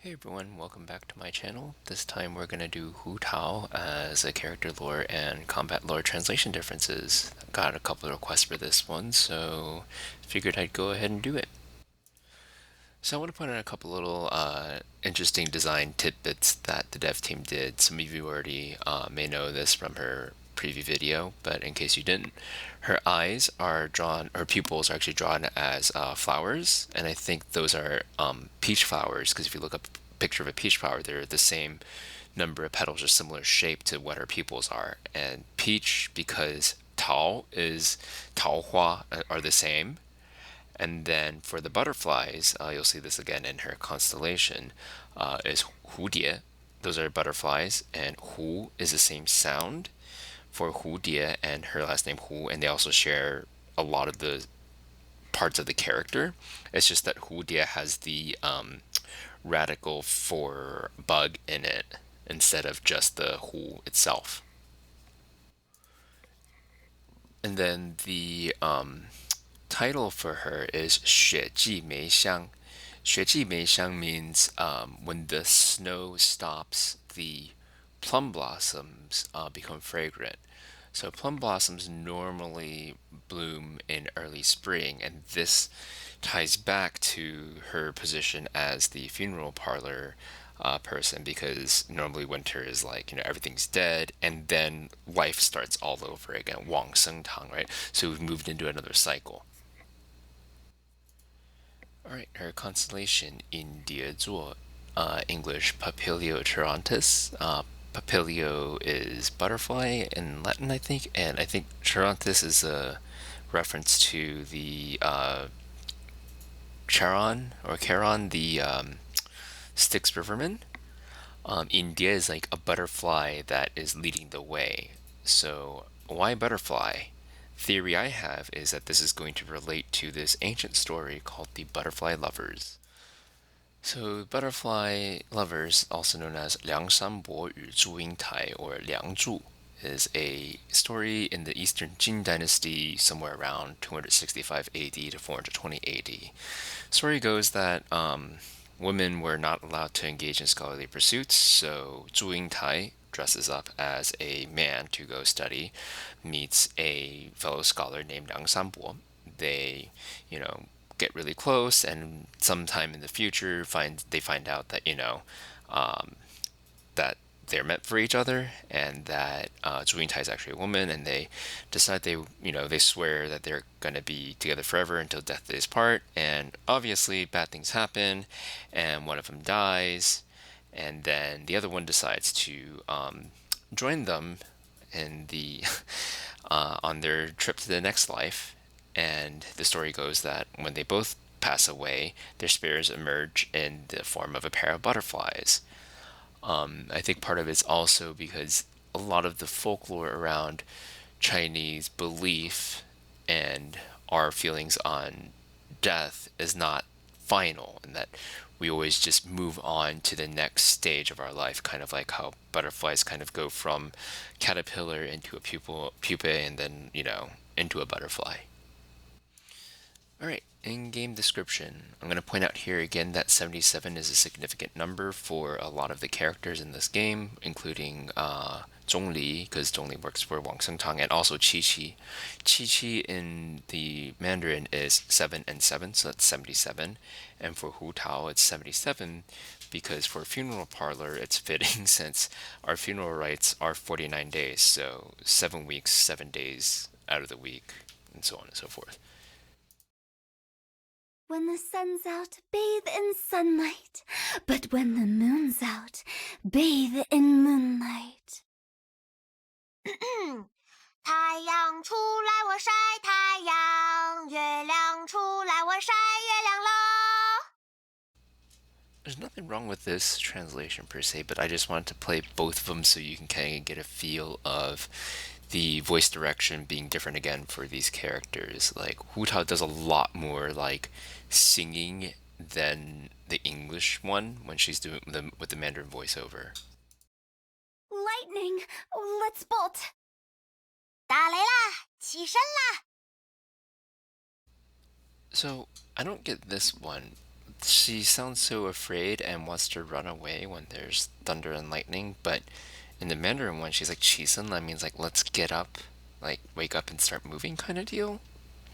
Hey everyone, welcome back to my channel. This time we're going to do Hu Tao as a character lore and combat lore translation differences. Got a couple of requests for this one, so figured I'd go ahead and do it. So I want to point out a couple little interesting design tidbits that the dev team did. Some of you already may know this from her preview video, but in case you didn't, her eyes are drawn, her pupils are actually drawn as flowers, and I think those are peach flowers, because if you look up a picture of a peach flower, they're the same number of petals or similar shape to what her pupils are. And peach, because Tao is Tao Hua are the same, and then for the butterflies, you'll see this again in her constellation, is Hu Tie. Those are butterflies, and Hu is the same sound for Hu Tie and her last name Hu, and they also share a lot of the parts of the character. It's just that Hu Tie has the radical for bug in it instead of just the Hu itself. And then the title for her is 雪季梅香. 雪季梅香 means when the snow stops, the plum blossoms become fragrant. So plum blossoms normally bloom in early spring, and this ties back to her position as the funeral parlor person, because normally winter is like, everything's dead and then life starts all over again. Wang Seng Tang, right? So we've moved into another cycle. All right, her constellation in Diezuo, English Papilio Charontis. Papilio is butterfly in Latin, I think, and I think Charontis is a reference to the Charon or Charon, the Styx Riverman. India is like a butterfly that is leading the way. So why butterfly? Theory I have is that this is going to relate to this ancient story called the Butterfly Lovers. So butterfly lovers, also known as Liang Shanbo Yu Zhu Ying Tai or Liang Zhu, is a story in the Eastern Jin Dynasty somewhere around 265 AD to 420 AD. Story goes that women were not allowed to engage in scholarly pursuits, so Zhu Yingtai dresses up as a man to go study, meets a fellow scholar named Liang Sanbo. They, get really close, and sometime in the future, find out that um, that they're meant for each other, and that Zhu Yingtai is actually a woman, and they decide they swear that they're gonna be together forever until death do us part. And obviously, bad things happen, and one of them dies, and then the other one decides to join them in the on their trip to the next life. And the story goes that when they both pass away, their spirits emerge in the form of a pair of butterflies. I think part of it's also because a lot of the folklore around Chinese belief and our feelings on death is not final, and that we always just move on to the next stage of our life, kind of like how butterflies kind of go from caterpillar into a pupae, and then, into a butterfly. All right, in-game description. I'm going to point out here again that 77 is a significant number for a lot of the characters in this game, including Zhongli, because Zhongli works for Wang Sengtang, and also Qi Qi. Qi Qi in the Mandarin is 7 and 7, so that's 77. And for Hu Tao, it's 77, because for funeral parlor, it's fitting since our funeral rites are 49 days, so 7 weeks, 7 days out of the week, and so on and so forth. When the sun's out, bathe in sunlight. But when the moon's out, bathe in moonlight. 太阳出来我晒太阳，月亮出来我晒月亮喽。There's nothing wrong with this translation per se, but I just wanted to play both of them so you can kind of get a feel of the voice direction being different again for these characters. Like Hu Tao does a lot more like singing than the English one when she's doing with the Mandarin voiceover. Lightning! Let's bolt! 打雷啦，起身啦！ So I don't get this one. She sounds so afraid and wants to run away when there's thunder and lightning, but in the Mandarin one, she's like "起身," that means like let's get up, like wake up and start moving kind of deal.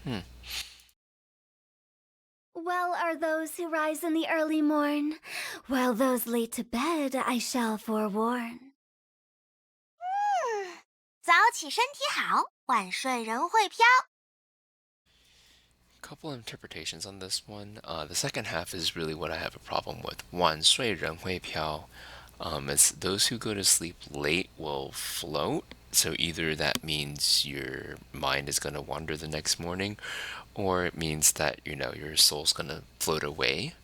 Hmm. Well are those who rise in the early morn, while those laid to bed I shall forewarn. 早起身体好，晚睡人会飘。Couple interpretations on this one. The second half is really what I have a problem with. 晚睡人会飘. It's those who go to sleep late will float. So either that means your mind is going to wander the next morning, or it means that, your soul's going to float away.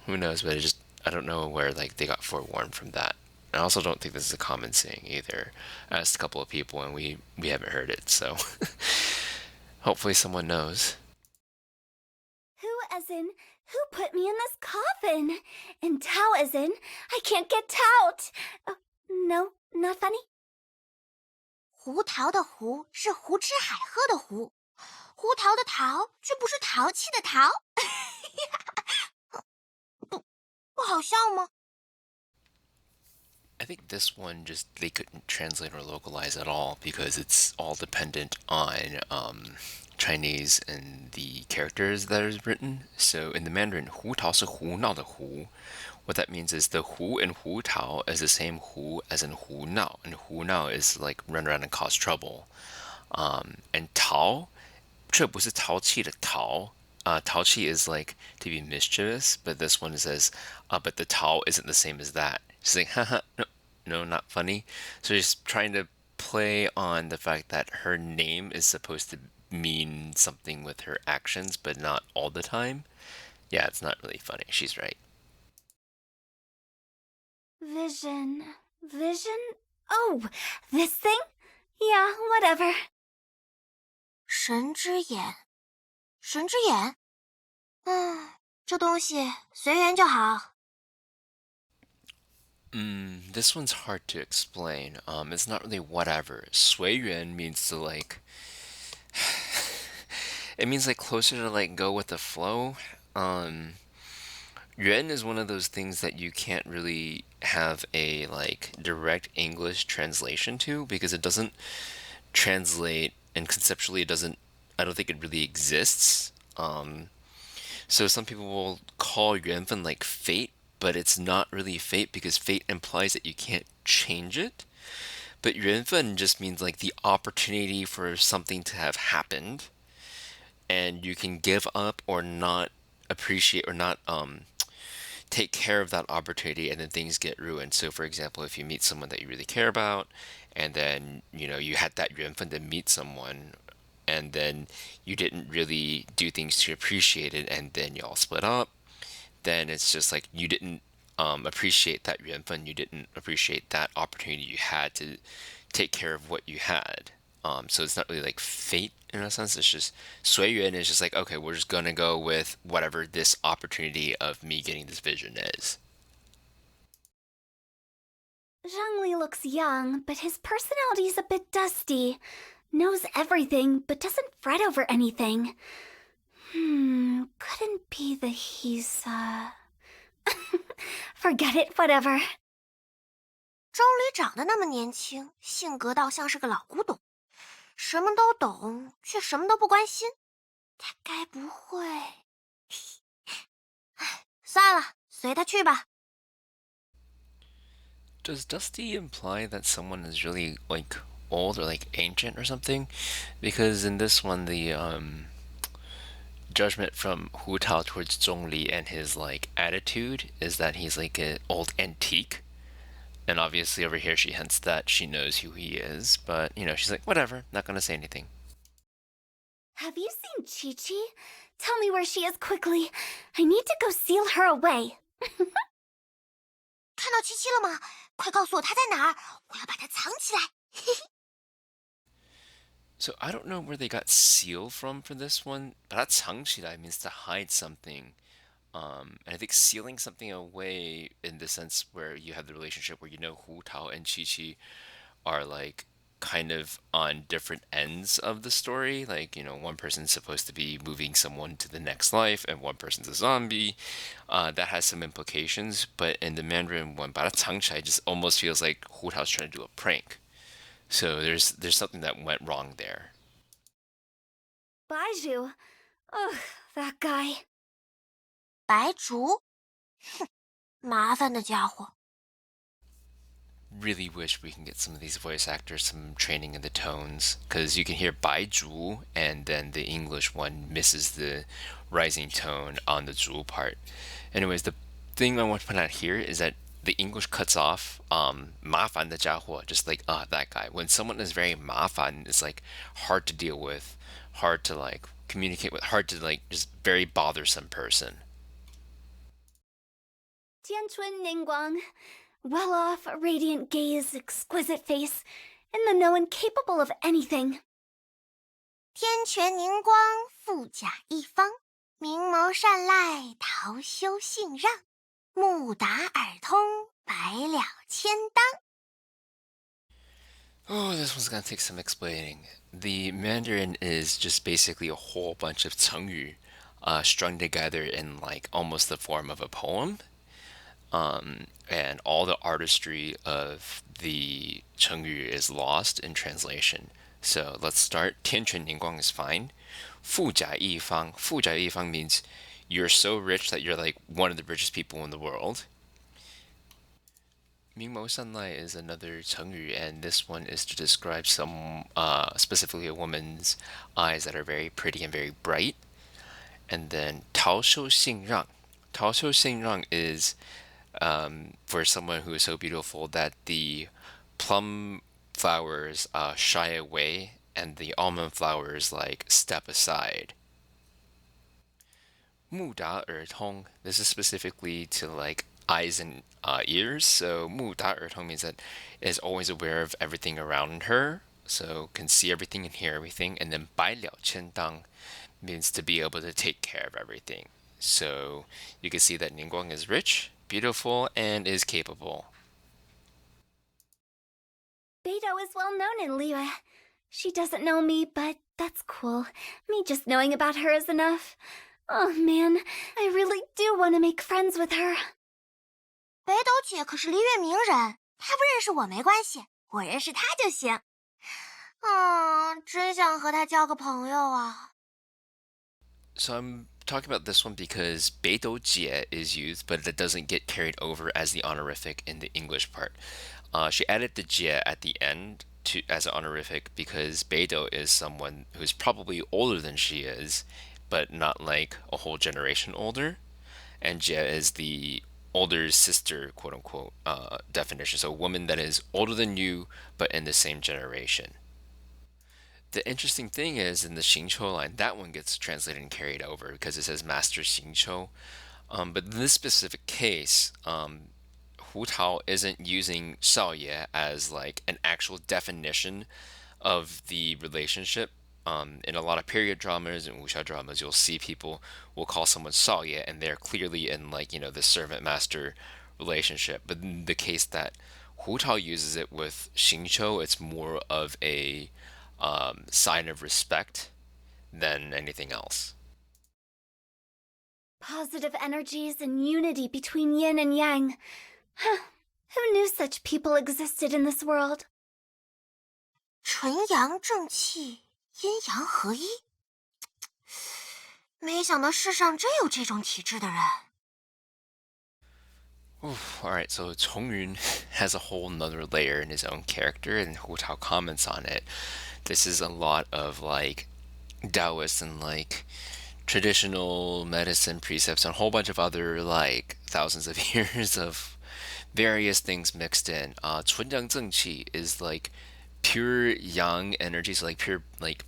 Who knows? But I don't know where like they got forewarned from that. I also don't think this is a common saying either. I asked a couple of people and we haven't heard it, so hopefully someone knows. Who as in, who put me in this coffin? And Tao as in, I can't get out. No, not funny. 胡桃的胡是胡吃海喝的胡，胡桃的桃却不是淘气的淘。不好笑吗？ I think this one just they couldn't translate or localize at all because it's all dependent on Chinese and the characters that is written. So in the Mandarin, Hu Tao 是胡闹的胡. What that means is the Hu in Hu Tao is the same Hu as in Hu Nao, and Hu Nao is like run around and cause trouble. And Tao 这不是淘气的淘. Tao Chi is like to be mischievous, but this one says, but the Tao isn't the same as that. She's like, haha, no, no, not funny. So she's trying to play on the fact that her name is supposed to mean something with her actions, but not all the time. Yeah, it's not really funny. She's right. Vision. Vision? Oh, this thing? Yeah, whatever. 神之眼，神之眼，这东西随缘就好。This one's hard to explain. It's not really whatever. 随缘 means to like it means like closer to like go with the flow. Yuan is one of those things that you can't really have a like direct English translation to because it doesn't translate and conceptually it doesn't I don't think it really exists. So some people will call yuanfen like fate, but it's not really fate because fate implies that you can't change it. But yuanfen just means like the opportunity for something to have happened and you can give up or not appreciate or not take care of that opportunity and then things get ruined. So for example, if you meet someone that you really care about and then, you had that yuanfen to meet someone and then you didn't really do things to appreciate it and then y'all split up, then it's just like you didn't appreciate that yuanfen, you didn't appreciate that opportunity you had to take care of what you had. So it's not really like fate in a sense. It's just 随缘 is just like, okay, we're just gonna go with whatever this opportunity of me getting this vision is. Zhangli looks young, but his personality's a bit dusty. Knows everything, but doesn't fret over anything. Couldn't be that he's, Forget it, whatever. 钟离长得那么年轻，性格倒像是个老古董，什么都懂，却什么都不关心。他该不会……算了，随他去吧。Does Dusty imply that someone is really like old or like ancient or something? Because in this one, the judgment from Hu Tao towards Zhongli and his like attitude is that he's like an old antique. And obviously over here she hints that she knows who he is, but she's like, whatever, not gonna say anything. Have you seen Chi-Chi? Tell me where she is quickly. I need to go seal her away. 看到七七了吗？快告诉我他在哪儿，我要把他藏起来。So I don't know where they got seal from for this one, but that 藏起来 means to hide something. And I think sealing something away in the sense where you have the relationship where Hu Tao and Chi Chi are like kind of on different ends of the story. Like, one person's supposed to be moving someone to the next life, and one person's a zombie. That has some implications. But in the Mandarin one, 把它藏起来 just almost feels like Hu Tao's trying to do a prank. So there's something that went wrong there. Baiju. Ugh, that guy. 白竹，麻烦的家伙。Really wish we can get some of these voice actors some training in the tones, because you can hear Bai Zhu and then the English one misses the rising tone on the Zhu part. Anyways, the thing I want to point out here is that the English cuts off 麻烦的家伙, just like that guy. When someone is very 麻烦, it's like hard to deal with, hard to like communicate with, hard to like just very bothersome person. 天春宁光. Well off, radiant gaze, exquisite face, in the know and capable of anything. 天泉凝光，富甲一方，明眸善睐，桃羞杏让，目达耳通，百了千当。Oh, this one's gonna take some explaining. The Mandarin is just basically a whole bunch of 成语 strung together in like almost the form of a poem. And all the artistry of the 成语 is lost in translation. So let's start. 天权凝光 is fine. 富甲一方. 富甲一方 means you're so rich that you're like one of the richest people in the world. 明眸善睐 is another 成语, and this one is to describe some, specifically a woman's eyes that are very pretty and very bright. And then 桃羞杏让. 桃羞杏让 is for someone who is so beautiful that the plum flowers shy away and the almond flowers like step aside. 目达耳通. This is specifically to like eyes and ears. So 目达耳通 means that is always aware of everything around her, so can see everything and hear everything. And then 百了千当 means to be able to take care of everything. So you can see that Ningguang is rich, beautiful, and is capable. Beidou is well known in Liyue. She doesn't know me, but that's cool. Me just knowing about her is enough. Oh man, I really do want to make friends with her. 北斗姐可是梨园名人，她不认识我没关系，我认识她就行。真想和她交个朋友啊。So I'm talking about this one because 北斗姐 is used, but that doesn't get carried over as the honorific in the English part. She added the 姐 at the end as an honorific because 北斗 is someone who's probably older than she is, but not like a whole generation older. And 姐 is the older sister, quote unquote, definition. So a woman that is older than you, but in the same generation. The interesting thing is in the Xingqiu line, that one gets translated and carried over because it says Master Xingqiu. But in this specific case, Hu Tao isn't using 少爷 as like an actual definition of the relationship. In a lot of period dramas and wuxia dramas, you'll see people will call someone 少爷, and they're clearly in like the servant master relationship. But in the case that Hu Tao uses it with Xingqiu, it's more of a sign of respect than anything else. Positive energies and unity between yin and yang. Who knew such people existed in this world? 纯阳正气，阴阳合一。没想到世上真有这种体质的人。Alright, so Chongyun has a whole nother layer in his own character, and Hu Tao comments on it. This is a lot of like Taoist and like traditional medicine precepts and a whole bunch of other like thousands of years of various things mixed in. 纯阳正气 is like pure yang energy, so like pure like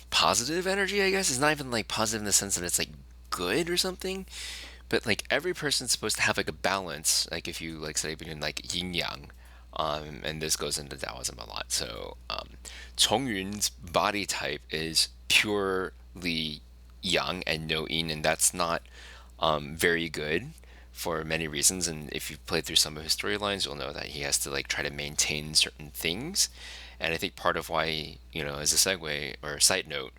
positive energy, I guess. It's not even like positive in the sense that it's like good or something, but like every person's supposed to have like a balance, like if you like say between like yin yang, and this goes into Taoism a lot. So Chongyun's body type is purely yang and no yin, and that's not very good for many reasons. And if you've played through some of his storylines, you'll know that he has to like try to maintain certain things. And I think part of why, as a segue or a side note,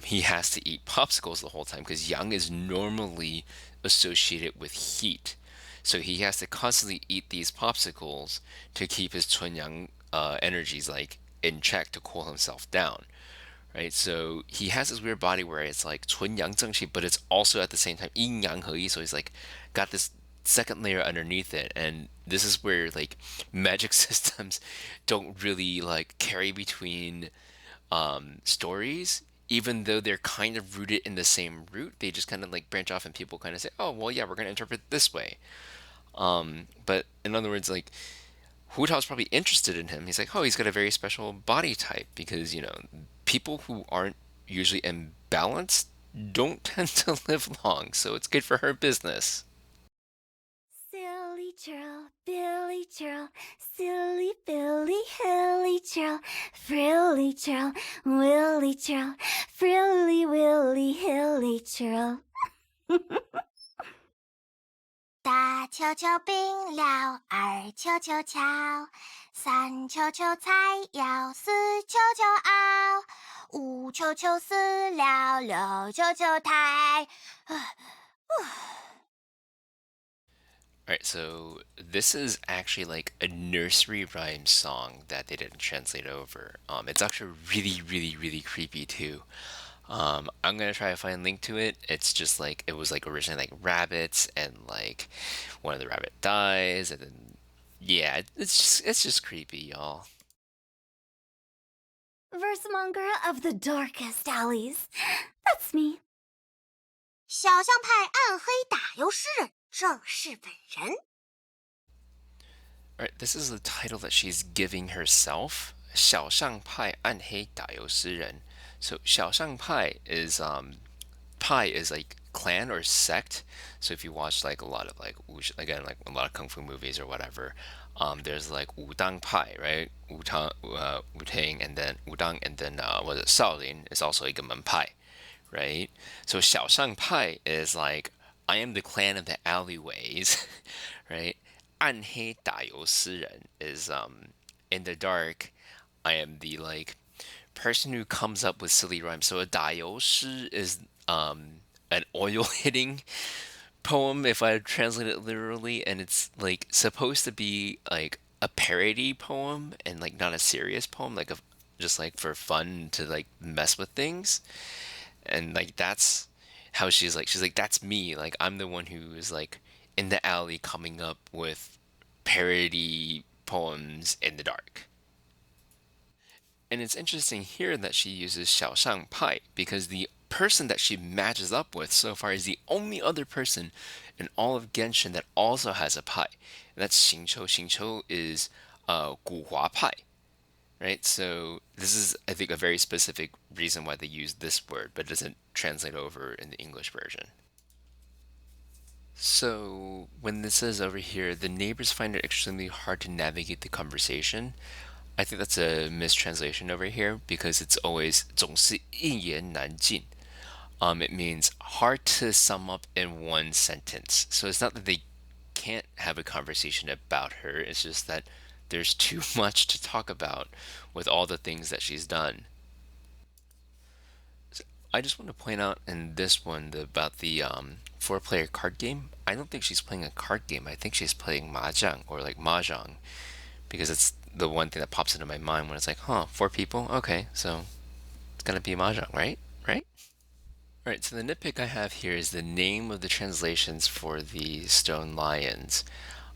he has to eat popsicles the whole time because yang is normally associated with heat. So he has to constantly eat these popsicles to keep his chun yang energies like in check to cool himself down, right? So he has this weird body where it's like 纯阳正气, but it's also at the same time 阴阳合一. So he's like got this second layer underneath it, and this is where like magic systems don't really like carry between stories. Even though they're kind of rooted in the same root, they just kind of like branch off, and people kind of say, "Oh, well, yeah, we're going to interpret it this way." But in other words, like Hu Tao's probably interested in him. He's like, oh, he's got a very special body type because, people who aren't usually imbalanced don't tend to live long. So it's good for her business. Silly churl, Billy churl, silly Billy, hilly churl, frilly churl, willy churl, frilly willy, hilly churl. 大球球冰了，二球球敲，三球球菜肴，四球球熬，五球球饲料，六球球抬。All right, so this is actually like a nursery rhyme song that they didn't translate over. It's actually really, really, really creepy too. I'm gonna try to find a link to it. It's just like it was like originally like rabbits, and like one of the rabbit dies, and then yeah, it's just creepy, y'all. Versemonger of the darkest alleys. That's me. 小象派暗黑打油诗人正是本人。All right, this is the title that she's giving herself. 小象派暗黑打油诗人. So 小象派is pai is like clan or sect. So if you watch like a lot of like again like a lot of kung fu movies or whatever, there's like Wudang Pai, right? Wu Tang, and then Wudang, and then was it Shaolin is also like a Man Pai, right? So 小象派 is like I am the clan of the alleyways, right? 暗黑打油诗人 is in the dark. I am the like person who comes up with silly rhymes. So a 打油诗 is an oil hitting poem if I translate it literally, and it's like supposed to be like a parody poem and like not a serious poem, like just like for fun to like mess with things. And like that's how she's like that's me, like I'm the one who is like in the alley coming up with parody poems in the dark. And it's interesting here that she uses 小象派 because the person that she matches up with so far is the only other person in all of Genshin that also has a pai. And that's Xingqiu. Xingqiu is 古华派, right? So this is, I think, a very specific reason why they use this word, but it doesn't translate over in the English version. So when this says over here, the neighbors find it extremely hard to navigate the conversation, I think that's a mistranslation over here because it's always 总是一言难尽. It means hard to sum up in one sentence. So it's not that they can't have a conversation about her, it's just that there's too much to talk about with all the things that she's done. So I just want to point out in this one about the four-player card game. I don't think she's playing a card game. I think she's playing mahjong or like mahjong because it's the one thing that pops into my mind when it's like, huh, four people? Okay, so it's gonna be mahjong, right? Right? All right, so the nitpick I have here is the name of the translations for the stone lions.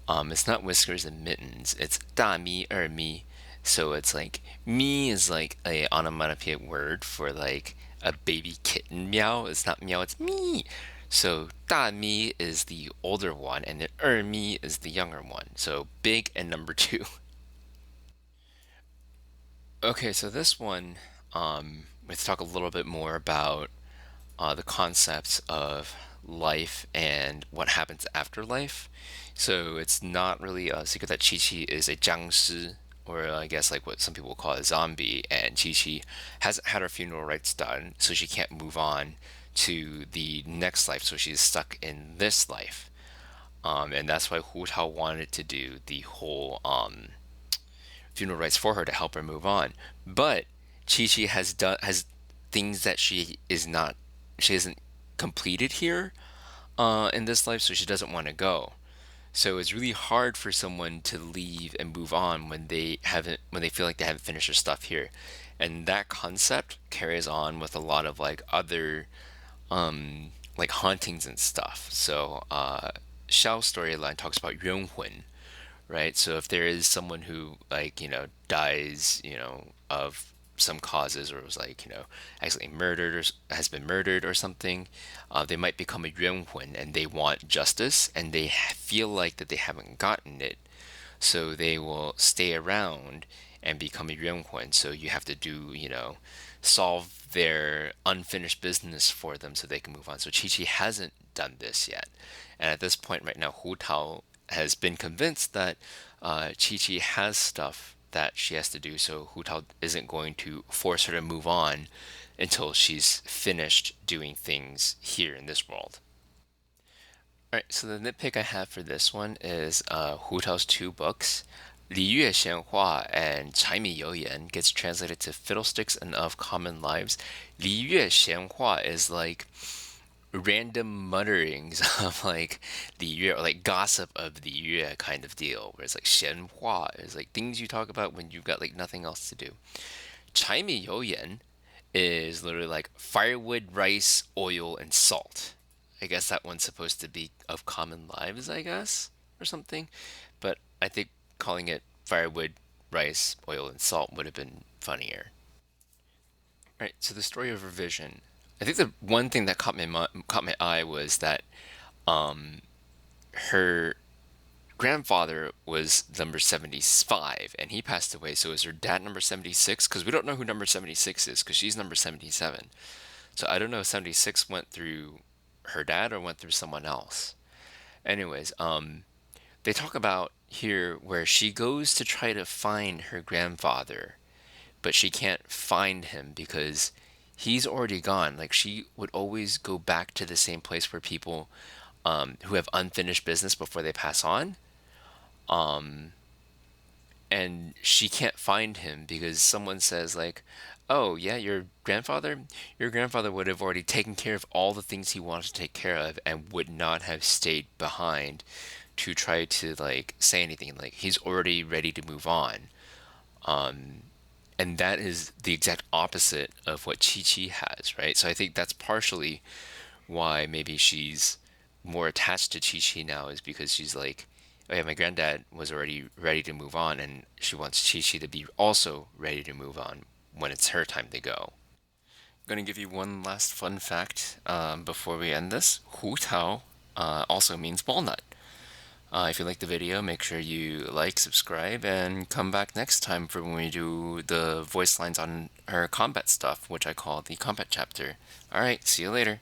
It's not whiskers and mittens. It's da mi er mi. So it's like mi is like a onomatopoeic word for like a baby kitten meow. It's not meow, it's me. So da mi is the older one, and then er mi is the younger one. So big and number two. Okay, so this one, let's talk a little bit more about the concepts of life and what happens after life. So it's not really a secret that Chi Chi is a 僵尸, or I guess like what some people call a zombie, and Chi Chi hasn't had her funeral rites done, so she can't move on to the next life, so she's stuck in this life. And that's why Hu Tao wanted to do the whole funeral rites for her to help her move on. But Chi Chi has things that she hasn't completed here in this life, so she doesn't want to go. So it's really hard for someone to leave and move on when they feel like they haven't finished their stuff here. And that concept carries on with a lot of like other like hauntings and stuff. So Xiao's storyline talks about Yuanhun, right? So if there is someone who like, dies, of some causes or was like, accidentally murdered or has been murdered or something, they might become a yuanhun and they want justice and they feel like that they haven't gotten it. So they will stay around and become a yuanhun. So you have to do, solve their unfinished business for them so they can move on. So Chi Chi hasn't done this yet. And at this point right now, Hu Tao has been convinced that Chi Chi has stuff that she has to do, so Hu Tao isn't going to force her to move on until she's finished doing things here in this world. All right, so the nitpick I have for this one is Hu Tao's two books. Li Yue Xianhua and Cai Mi You Yan gets translated to Fiddlesticks and Of Common Lives. Li Yue Xianhua is like random mutterings of like the yue or like gossip of the yue kind of deal, where it's like xianhua is like things you talk about when you've got like nothing else to do. Chai mi you is literally like firewood, rice, oil, and salt. I guess that one's supposed to be of common lives, I guess, or something. But I think calling it firewood, rice, oil, and salt would have been funnier. All right, so the story of revision. I think the one thing that caught my eye was that her grandfather was number 75 and he passed away. So is her dad number 76? Because we don't know who number 76 is because she's number 77. So I don't know if 76 went through her dad or went through someone else. Anyways, they talk about here where she goes to try to find her grandfather, but she can't find him because he's already gone. Like she would always go back to the same place where people who have unfinished business before they pass on. And she can't find him because someone says like, "Oh yeah, your grandfather would have already taken care of all the things he wanted to take care of and would not have stayed behind to try to like say anything. Like he's already ready to move on." And that is the exact opposite of what Chi Chi has, right? So I think that's partially why maybe she's more attached to Chi Chi now is because she's like, oh yeah, my granddad was already ready to move on, and she wants Chi Chi to be also ready to move on when it's her time to go. I'm going to give you one last fun fact before we end this. Hu Tao also means walnut. If you like the video, make sure you like, subscribe, and come back next time for when we do the voice lines on her combat stuff, which I call the combat chapter. Alright, see you later.